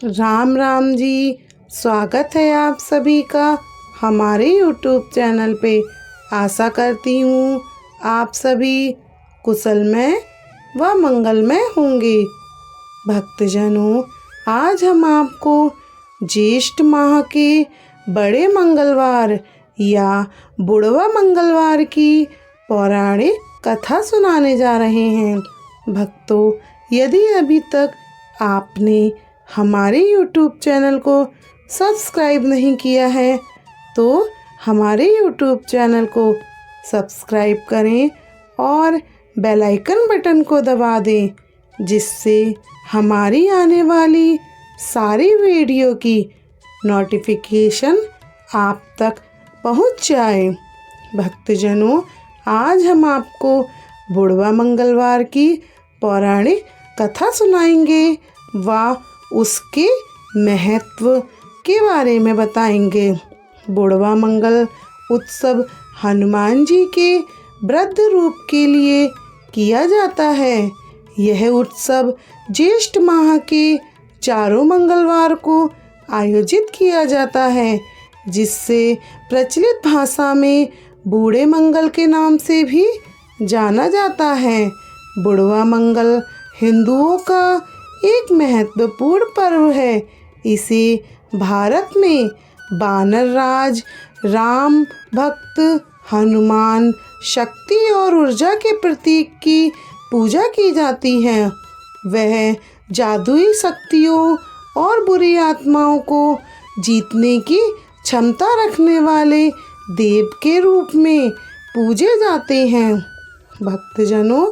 राम राम जी। स्वागत है आप सभी का हमारे YouTube चैनल पे। आशा करती हूँ आप सभी कुशलमय व मंगलमय होंगे। भक्तजनों, आज हम आपको ज्येष्ठ माह के बड़े मंगलवार या बुढ़वा मंगलवार की पौराणिक कथा सुनाने जा रहे हैं। भक्तों, यदि अभी तक आपने हमारे YouTube चैनल को सब्सक्राइब नहीं किया है तो हमारे YouTube चैनल को सब्सक्राइब करें और बेल आइकन बटन को दबा दें, जिससे हमारी आने वाली सारी वीडियो की नोटिफिकेशन आप तक पहुंच जाए। भक्तजनों, आज हम आपको बुढ़वा मंगलवार की पौराणिक कथा सुनाएंगे व उसके महत्व के बारे में बताएंगे। बुढ़वा मंगल उत्सव हनुमान जी के वृद्ध रूप के लिए किया जाता है। यह उत्सव ज्येष्ठ माह के चारों मंगलवार को आयोजित किया जाता है, जिससे प्रचलित भाषा में बूढ़े मंगल के नाम से भी जाना जाता है। बुढ़वा मंगल हिंदुओं का एक महत्वपूर्ण पर्व है। इसे भारत में वानर राज, राम भक्त, हनुमान, शक्ति और ऊर्जा के प्रतीक की पूजा की जाती है। वह जादुई शक्तियों और बुरी आत्माओं को जीतने की क्षमता रखने वाले देव के रूप में पूजे जाते हैं। भक्तजनों,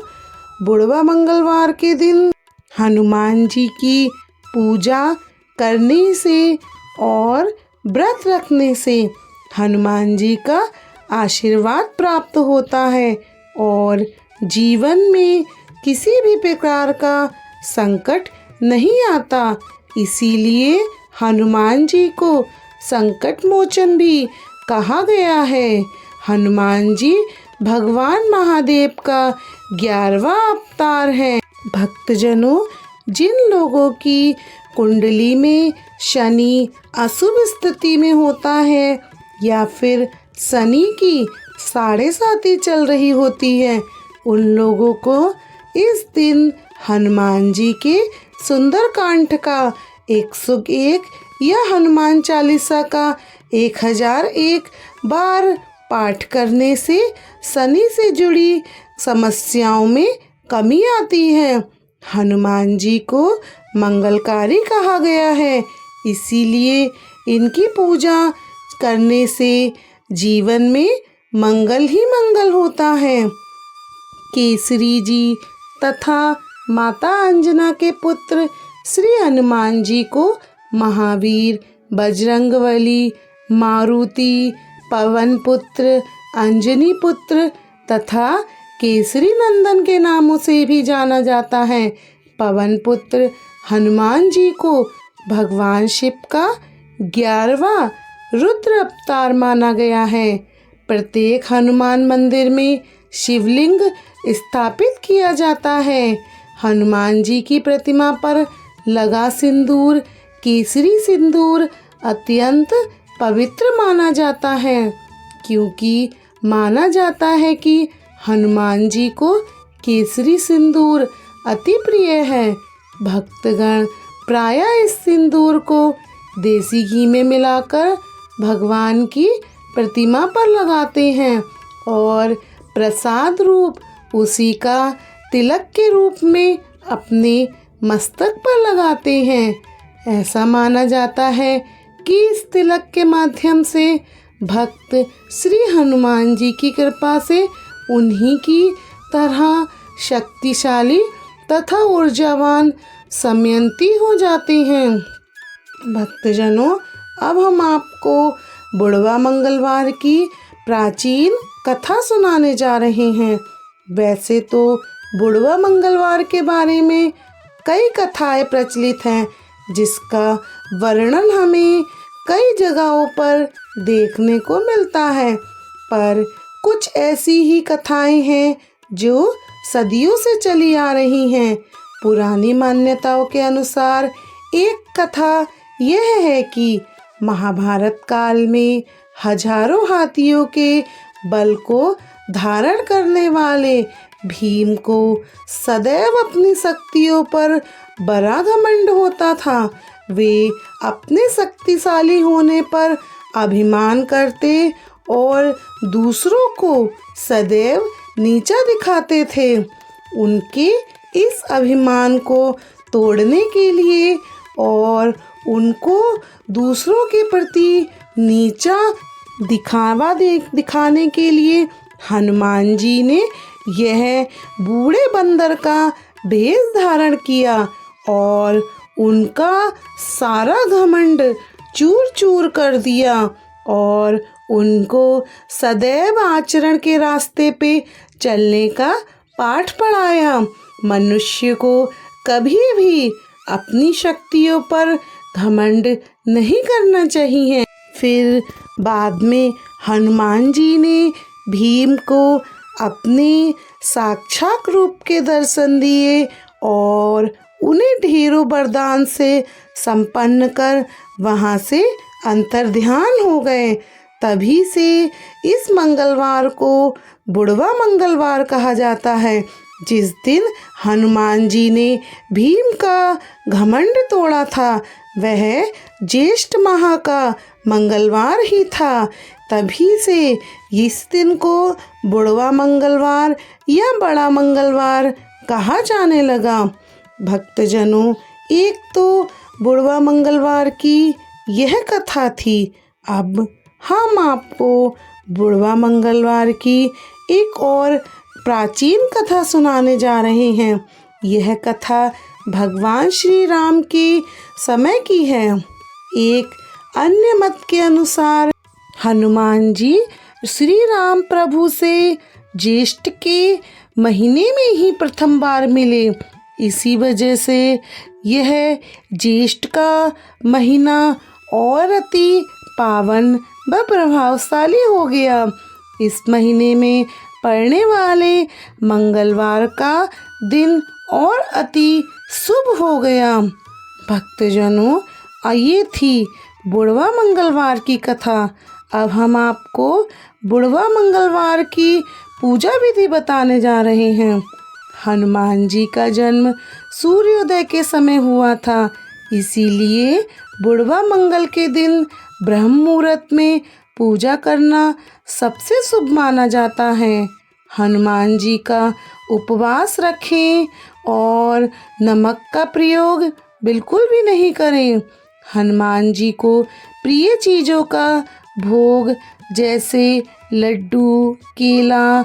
बुढ़वा मंगलवार के दिन हनुमान जी की पूजा करने से और व्रत रखने से हनुमान जी का आशीर्वाद प्राप्त होता है और जीवन में किसी भी प्रकार का संकट नहीं आता। इसीलिए हनुमान जी को संकट मोचन भी कहा गया है। हनुमान जी भगवान महादेव का 11वां अवतार है। भक्तजनों, जिन लोगों की कुंडली में शनि अशुभ स्थिति में होता है या फिर शनि की 7.5 चल रही होती है, उन लोगों को इस दिन हनुमान जी के सुंदरकांड का 101 या हनुमान चालीसा का 1001 बार पाठ करने से शनि से जुड़ी समस्याओं में कमी आती है। हनुमान जी को मंगलकारी कहा गया है, इसीलिए इनकी पूजा करने से जीवन में मंगल ही मंगल होता है। केसरी जी तथा माता अंजना के पुत्र श्री हनुमान जी को महावीर, बजरंगबली, मारुति, पवन पुत्र, अंजनी पुत्र तथा केसरी नंदन के नामों से भी जाना जाता है। पवन पुत्र हनुमान जी को भगवान शिव का 11वां रुद्र अवतार माना गया है। प्रत्येक हनुमान मंदिर में शिवलिंग स्थापित किया जाता है। हनुमान जी की प्रतिमा पर लगा सिंदूर, केसरी सिंदूर अत्यंत पवित्र माना जाता है, क्योंकि माना जाता है कि हनुमान जी को केसरी सिंदूर अति प्रिय है। भक्तगण प्रायः इस सिंदूर को देसी घी में मिलाकर भगवान की प्रतिमा पर लगाते हैं और प्रसाद रूप उसी का तिलक के रूप में अपने मस्तक पर लगाते हैं। ऐसा माना जाता है कि इस तिलक के माध्यम से भक्त श्री हनुमान जी की कृपा से उन्हीं की तरह शक्तिशाली तथा ऊर्जावान समयंती हो जाते हैं। भक्तजनों, अब हम आपको बुढ़वा मंगलवार की प्राचीन कथा सुनाने जा रहे हैं। वैसे तो बुढ़वा मंगलवार के बारे में कई कथाएं प्रचलित हैं, जिसका वर्णन हमें कई जगहों पर देखने को मिलता है, पर कुछ ऐसी ही कथाएं हैं जो सदियों से चली आ रही हैं। पुरानी मान्यताओं के अनुसार एक कथा यह है कि महाभारत काल में हजारों हाथियों के बल को धारण करने वाले भीम को सदैव अपनी शक्तियों पर बड़ा घमंड होता था। वे अपने शक्तिशाली होने पर अभिमान करते और दूसरों को सदैव नीचा दिखाते थे। उनके इस अभिमान को तोड़ने के लिए और उनको दूसरों के प्रति नीचा दिखाने के लिए हनुमान जी ने यह बूढ़े बंदर का भेष धारण किया और उनका सारा घमंड चूर चूर कर दिया और उनको सदैव आचरण के रास्ते पे चलने का पाठ पढ़ाया। मनुष्य को कभी भी अपनी शक्तियों पर घमंड नहीं करना चाहिए। फिर बाद में हनुमान जी ने भीम को अपने साक्षात रूप के दर्शन दिए और उन्हें ढेरों वरदान से संपन्न कर वहाँ से अंतर्ध्यान हो गए। तभी से इस मंगलवार को बुढ़वा मंगलवार कहा जाता है, जिस दिन हनुमान जी ने भीम का घमंड तोड़ा था। वह ज्येष्ठ माह का मंगलवार ही था। तभी से इस दिन को बुढ़वा मंगलवार या बड़ा मंगलवार कहा जाने लगा। भक्तजनों, एक तो बुढ़वा मंगलवार की यह कथा थी। अब हम आपको बुढ़वा मंगलवार की एक और प्राचीन कथा सुनाने जा रहे हैं। यह कथा भगवान श्री राम के समय की है। एक अन्य मत के अनुसार हनुमान जी श्री राम प्रभु से ज्येष्ठ के महीने में ही प्रथम बार मिले। इसी वजह से यह ज्येष्ठ का महीना और अति पावन व प्रभावशाली हो गया। इस महीने में पड़ने वाले मंगलवार का दिन और अति शुभ हो गया। भक्तजनों, ये थी बुढ़वा मंगलवार की कथा। अब हम आपको बुढ़वा मंगलवार की पूजा विधि बताने जा रहे हैं। हनुमान जी का जन्म सूर्योदय के समय हुआ था, इसीलिए बुढ़वा मंगल के दिन ब्रह्म मुहूर्त में पूजा करना सबसे शुभ माना जाता है। हनुमान जी का उपवास रखें और नमक का प्रयोग बिल्कुल भी नहीं करें। हनुमान जी को प्रिय चीज़ों का भोग जैसे लड्डू, केला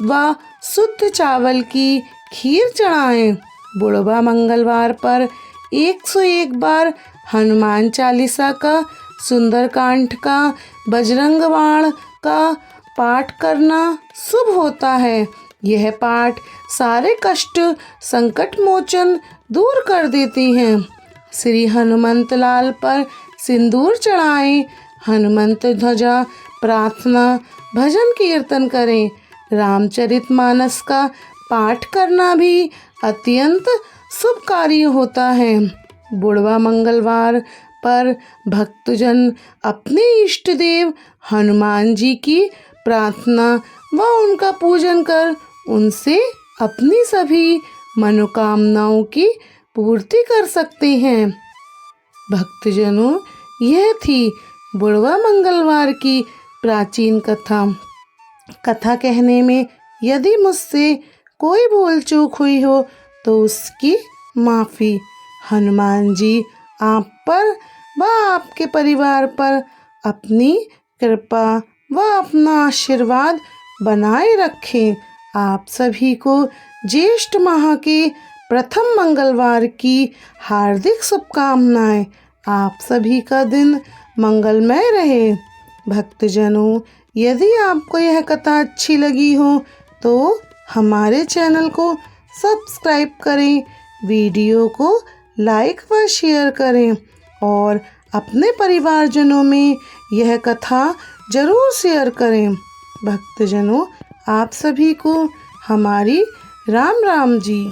व शुद्ध चावल की खीर चढ़ाएं। बुढ़वा मंगलवार पर 101 बार हनुमान चालीसा का, सुंदरकांड का, बजरंग बाण का पाठ करना शुभ होता है। यह पाठ सारे कष्ट संकट मोचन दूर कर देती हैं। श्री हनुमंत लाल पर सिंदूर चढ़ाएं। हनुमंत ध्वजा प्रार्थना भजन कीर्तन करें। रामचरितमानस का पाठ करना भी अत्यंत शुभ कार्य होता है। बुढ़वा मंगलवार पर भक्तजन अपने इष्ट देव हनुमान जी की प्रार्थना व उनका पूजन कर उनसे अपनी सभी मनोकामनाओं की पूर्ति कर सकते हैं। भक्तजनों, यह थी बुढ़वा मंगलवार की प्राचीन कथा। कथा कहने में यदि मुझसे कोई भूल चूक हुई हो तो उसकी माफ़ी। हनुमान जी आप पर व आपके परिवार पर अपनी कृपा व अपना आशीर्वाद बनाए रखें। आप सभी को ज्येष्ठ माह के प्रथम मंगलवार की हार्दिक शुभकामनाएं। आप सभी का दिन मंगलमय रहे। भक्तजनों, यदि आपको यह कथा अच्छी लगी हो तो हमारे चैनल को सब्सक्राइब करें, वीडियो को लाइक व शेयर करें और अपने परिवारजनों में यह कथा ज़रूर शेयर करें। भक्तजनों, आप सभी को हमारी राम राम जी।